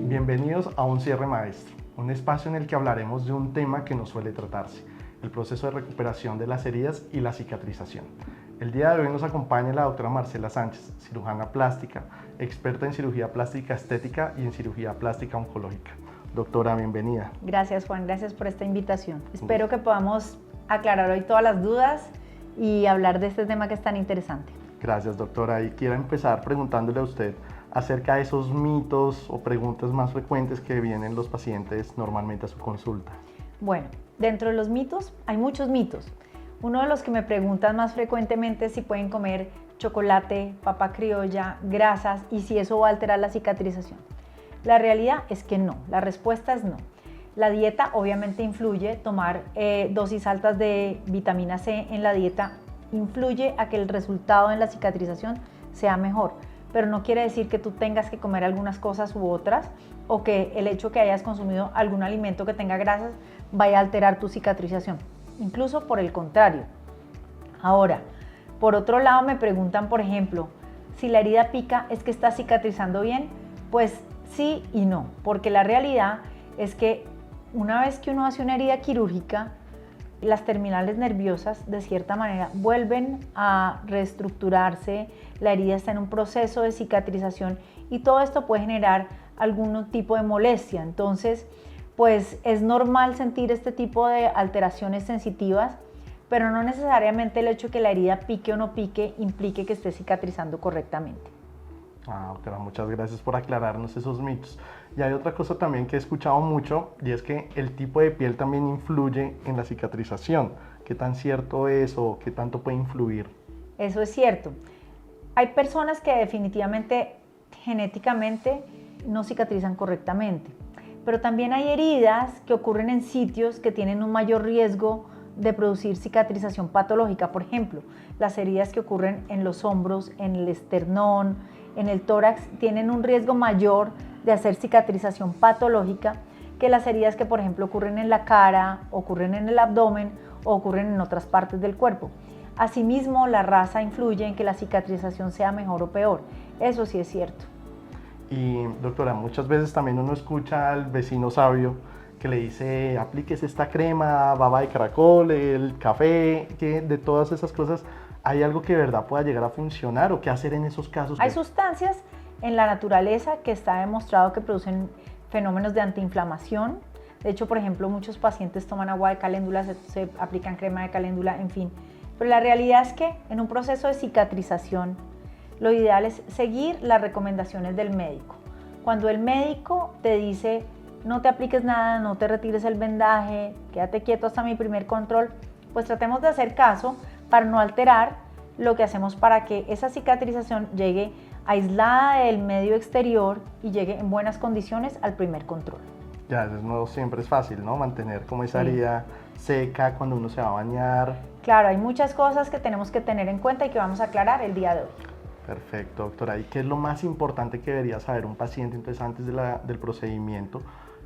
Bienvenidos a Un Cierre Maestro, un espacio en el que hablaremos de un tema que no suele tratarse, el proceso de recuperación de las heridas y la cicatrización. El día de hoy nos acompaña la doctora Marcela Sánchez, cirujana plástica, experta en cirugía plástica estética y en cirugía plástica oncológica. Doctora, bienvenida. Gracias, Juan, gracias por esta invitación. Espero que podamos aclarar hoy todas las dudas y hablar de este tema que es tan interesante. Gracias, doctora. Y quiero empezar preguntándole a usted acerca de esos mitos o preguntas más frecuentes que vienen los pacientes normalmente a su consulta. Bueno, dentro de los mitos hay muchos mitos. Uno de los que me preguntan más frecuentemente es si pueden comer chocolate, papa criolla, grasas y si eso va a alterar la cicatrización. La realidad es que no, la respuesta es no. La dieta obviamente influye, tomar dosis altas de vitamina C en la dieta influye a que el resultado en la cicatrización sea mejor, pero no quiere decir que tú tengas que comer algunas cosas u otras o que el hecho que hayas consumido algún alimento que tenga grasas vaya a alterar tu cicatrización, incluso por el contrario. Ahora, por otro lado me preguntan, por ejemplo, si la herida pica, ¿es que está cicatrizando bien? Pues sí y no, porque la realidad es que una vez que uno hace una herida quirúrgica, las terminales nerviosas de cierta manera vuelven a reestructurarse, la herida está en un proceso de cicatrización y todo esto puede generar algún tipo de molestia. Entonces, pues es normal sentir este tipo de alteraciones sensitivas, pero no necesariamente el hecho de que la herida pique o no pique implique que esté cicatrizando correctamente. Doctora, muchas gracias por aclararnos esos mitos. Y hay otra cosa también que he escuchado mucho y es que el tipo de piel también influye en la cicatrización. ¿Qué tan cierto es o qué tanto puede influir? Eso es cierto. Hay personas que definitivamente genéticamente no cicatrizan correctamente, pero también hay heridas que ocurren en sitios que tienen un mayor riesgo de producir cicatrización patológica. Por ejemplo, las heridas que ocurren en los hombros, en el esternón, en el tórax, tienen un riesgo mayor de hacer cicatrización patológica que las heridas que, por ejemplo, ocurren en la cara, ocurren en el abdomen o ocurren en otras partes del cuerpo. Asimismo, la raza influye en que la cicatrización sea mejor o peor. Eso sí es cierto. Y doctora, muchas veces también uno escucha al vecino sabio que le dice, aplíquese esta crema, baba de caracol, el café, que de todas esas cosas, ¿hay algo que de verdad pueda llegar a funcionar o qué hacer en esos casos? Hay sustancias en la naturaleza que está demostrado que producen fenómenos de antiinflamación. De hecho, por ejemplo, muchos pacientes toman agua de caléndula, se aplican crema de caléndula, en fin. Pero la realidad es que en un proceso de cicatrización, lo ideal es seguir las recomendaciones del médico. Cuando el médico te dice, no te apliques nada, no te retires el vendaje, quédate quieto hasta mi primer control, pues tratemos de hacer caso para no alterar lo que hacemos para que esa cicatrización llegue aislada del medio exterior y llegue en buenas condiciones al primer control. Ya, no siempre es fácil, ¿no? Mantener como esa herida seca cuando uno se va a bañar. Claro, hay muchas cosas que tenemos que tener en cuenta y que vamos a aclarar el día de hoy. Perfecto, doctora. ¿Y qué es lo más importante que debería saber un paciente entonces antes del procedimiento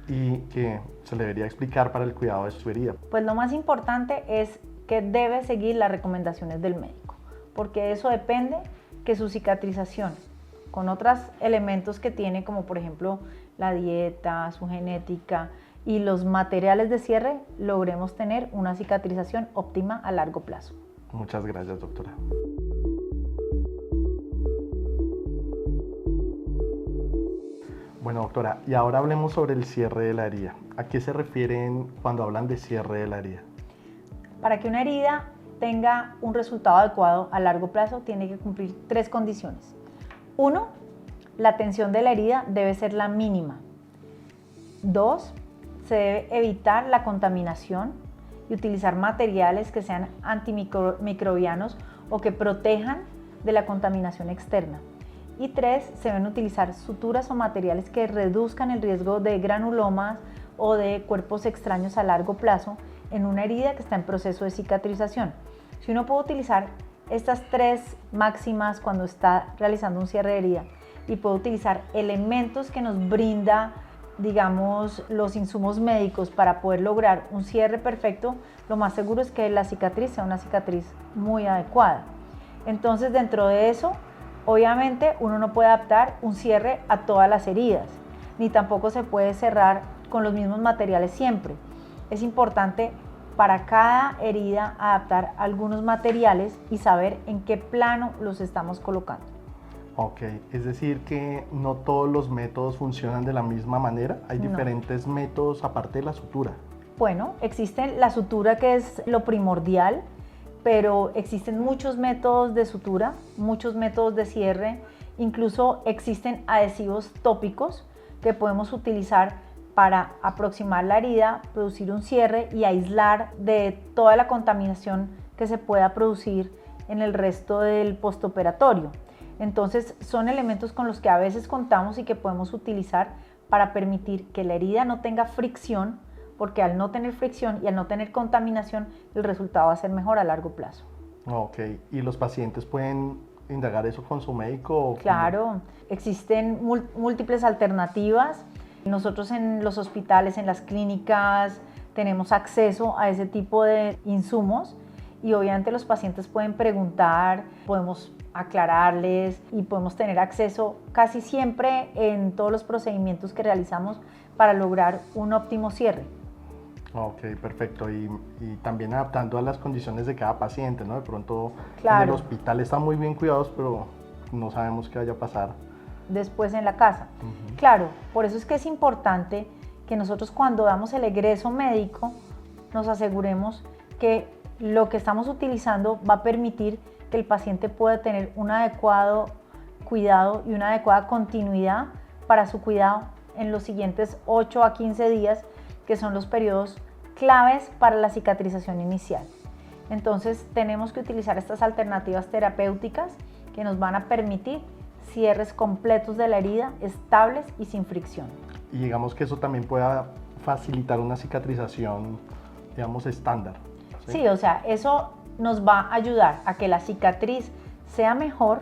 y que se le debería explicar para el cuidado de su herida? Pues lo más importante es que debe seguir las recomendaciones del médico, porque eso depende que su cicatrización, con otros elementos que tiene, como por ejemplo la dieta, su genética y los materiales de cierre, logremos tener una cicatrización óptima a largo plazo. Muchas gracias, doctora. Bueno, doctora, y ahora hablemos sobre el cierre de la herida. ¿A qué se refieren cuando hablan de cierre de la herida? Para que una herida tenga un resultado adecuado a largo plazo, tiene que cumplir 3 condiciones. 1, la tensión de la herida debe ser la mínima. 2, se debe evitar la contaminación y utilizar materiales que sean antimicrobianos o que protejan de la contaminación externa. Y 3, se deben utilizar suturas o materiales que reduzcan el riesgo de granulomas o de cuerpos extraños a largo plazo en una herida que está en proceso de cicatrización. Si uno puede utilizar estas 3 máximas cuando está realizando un cierre de herida y puede utilizar elementos que nos brinda, digamos, los insumos médicos para poder lograr un cierre perfecto, lo más seguro es que la cicatriz sea una cicatriz muy adecuada. Entonces, dentro de eso, obviamente uno no puede adaptar un cierre a todas las heridas, ni tampoco se puede cerrar con los mismos materiales siempre. Es importante para cada herida adaptar algunos materiales y saber en qué plano los estamos colocando. Ok, es decir que no todos los métodos funcionan de la misma manera, hay diferentes métodos aparte de la sutura. Bueno, existe la sutura, que es lo primordial, pero existen muchos métodos de sutura, muchos métodos de cierre, incluso existen adhesivos tópicos que podemos utilizar para aproximar la herida, producir un cierre y aislar de toda la contaminación que se pueda producir en el resto del postoperatorio. Entonces son elementos con los que a veces contamos y que podemos utilizar para permitir que la herida no tenga fricción, porque al no tener fricción y al no tener contaminación, el resultado va a ser mejor a largo plazo. Ok, ¿y los pacientes pueden indagar eso con su médico? Claro, existen múltiples alternativas. Nosotros en los hospitales, en las clínicas, tenemos acceso a ese tipo de insumos y obviamente los pacientes pueden preguntar, podemos aclararles y podemos tener acceso casi siempre en todos los procedimientos que realizamos para lograr un óptimo cierre. Ok, perfecto. Y también adaptando a las condiciones de cada paciente, ¿no? De pronto claro, en el hospital están muy bien cuidados, pero no sabemos qué vaya a pasar después en la casa. Claro, por eso es que es importante que nosotros cuando damos el egreso médico nos aseguremos que lo que estamos utilizando va a permitir que el paciente pueda tener un adecuado cuidado y una adecuada continuidad para su cuidado en los siguientes 8 a 15 días, que son los periodos claves para la cicatrización inicial. Entonces tenemos que utilizar estas alternativas terapéuticas que nos van a permitir cierres completos de la herida, estables y sin fricción. Y digamos que eso también pueda facilitar una cicatrización, digamos, estándar. Sí, o sea, eso nos va a ayudar a que la cicatriz sea mejor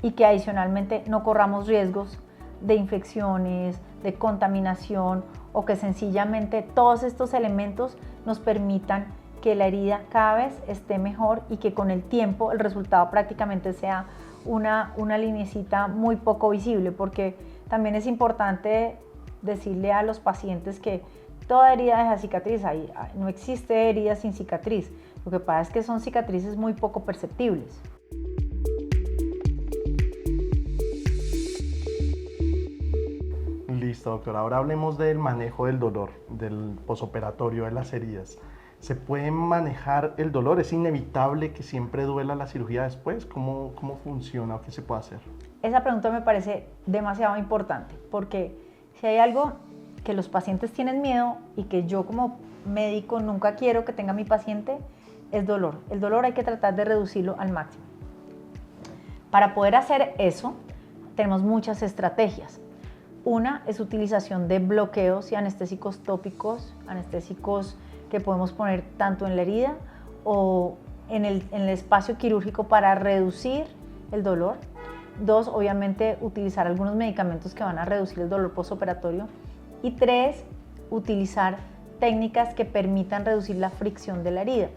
y que adicionalmente no corramos riesgos de infecciones, de contaminación o que sencillamente todos estos elementos nos permitan que la herida cada vez esté mejor y que con el tiempo el resultado prácticamente sea una linecita muy poco visible, porque también es importante decirle a los pacientes que toda herida deja cicatriz, no existe herida sin cicatriz, lo que pasa es que son cicatrices muy poco perceptibles. Listo, doctor. Ahora hablemos del manejo del dolor, del posoperatorio de las heridas. ¿Se puede manejar el dolor? ¿Es inevitable que siempre duela la cirugía después? ¿Cómo funciona o qué se puede hacer? Esa pregunta me parece demasiado importante, porque si hay algo que los pacientes tienen miedo y que yo como médico nunca quiero que tenga mi paciente, es dolor. El dolor hay que tratar de reducirlo al máximo. Para poder hacer eso, tenemos muchas estrategias. Una es utilización de bloqueos y anestésicos tópicos, anestésicos que podemos poner tanto en la herida o en el espacio quirúrgico para reducir el dolor. Dos, obviamente utilizar algunos medicamentos que van a reducir el dolor postoperatorio. Y tres, utilizar técnicas que permitan reducir la fricción de la herida.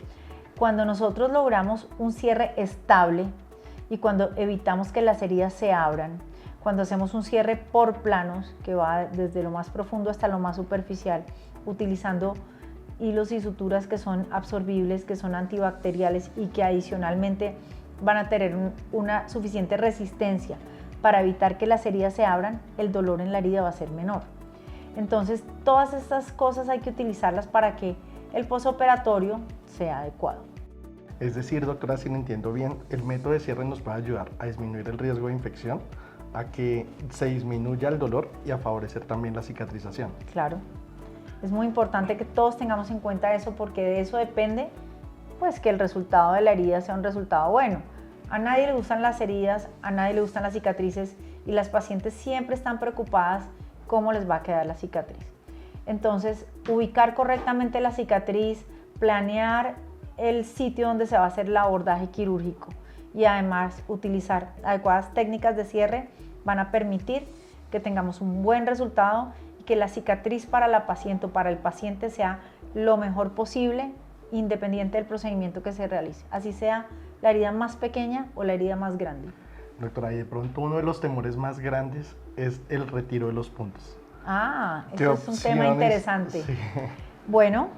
Cuando nosotros logramos un cierre estable y cuando evitamos que las heridas se abran, cuando hacemos un cierre por planos que va desde lo más profundo hasta lo más superficial, utilizando hilos y suturas que son absorbibles, que son antibacteriales y que adicionalmente van a tener una suficiente resistencia para evitar que las heridas se abran, el dolor en la herida va a ser menor. Entonces, todas estas cosas hay que utilizarlas para que el postoperatorio sea adecuado. Es decir, doctora, si lo entiendo bien, el método de cierre nos puede ayudar a disminuir el riesgo de infección, a que se disminuya el dolor y a favorecer también la cicatrización. Claro, es muy importante que todos tengamos en cuenta eso, porque de eso depende pues que el resultado de la herida sea un resultado bueno. A nadie le gustan las heridas, a nadie le gustan las cicatrices y las pacientes siempre están preocupadas cómo les va a quedar la cicatriz. Entonces, ubicar correctamente la cicatriz, planear el sitio donde se va a hacer el abordaje quirúrgico y además utilizar adecuadas técnicas de cierre van a permitir que tengamos un buen resultado y que la cicatriz para la paciente o para el paciente sea lo mejor posible, independiente del procedimiento que se realice, así sea la herida más pequeña o la herida más grande. Doctora, y de pronto uno de los temores más grandes es el retiro de los puntos. ¿Qué eso es un tema opciones? interesante. Sí. Bueno,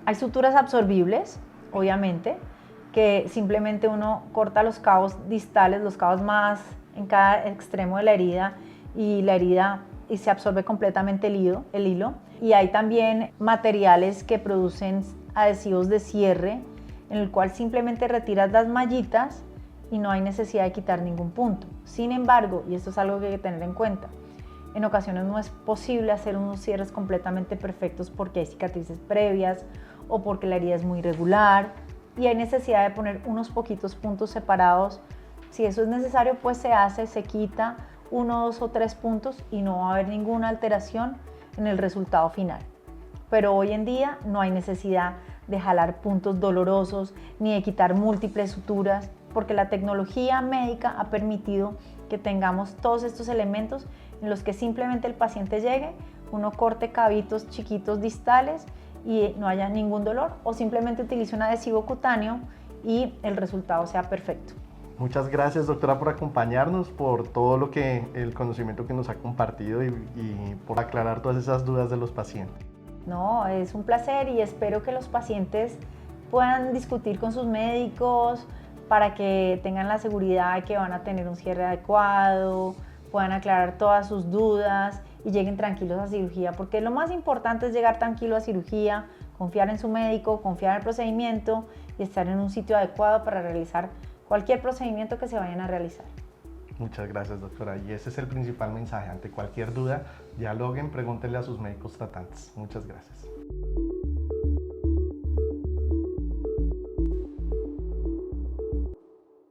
hay suturas absorbibles, obviamente, que simplemente uno corta los cabos distales, los cabos más en cada extremo de la herida y se absorbe completamente el hilo. Y hay también materiales que producen adhesivos de cierre, en el cual simplemente retiras las mallitas y no hay necesidad de quitar ningún punto. Sin embargo, y esto es algo que hay que tener en cuenta, en ocasiones no es posible hacer unos cierres completamente perfectos porque hay cicatrices previas o porque la herida es muy irregular y hay necesidad de poner unos poquitos puntos separados. Si eso es necesario, pues se hace, se quita 1, 2 o 3 puntos y no va a haber ninguna alteración en el resultado final. Pero hoy en día no hay necesidad de jalar puntos dolorosos ni de quitar múltiples suturas, porque la tecnología médica ha permitido que tengamos todos estos elementos en los que simplemente el paciente llegue, uno corte cavitos chiquitos distales y no haya ningún dolor, o simplemente utilice un adhesivo cutáneo y el resultado sea perfecto. Muchas gracias, doctora, por acompañarnos, por todo el conocimiento que nos ha compartido y por aclarar todas esas dudas de los pacientes. No, es un placer y espero que los pacientes puedan discutir con sus médicos para que tengan la seguridad de que van a tener un cierre adecuado, puedan aclarar todas sus dudas y lleguen tranquilos a cirugía, porque lo más importante es llegar tranquilo a cirugía, confiar en su médico, confiar en el procedimiento y estar en un sitio adecuado para realizar cualquier procedimiento que se vayan a realizar. Muchas gracias, doctora. Y ese es el principal mensaje. Ante cualquier duda, dialoguen, pregúntenle a sus médicos tratantes. Muchas gracias.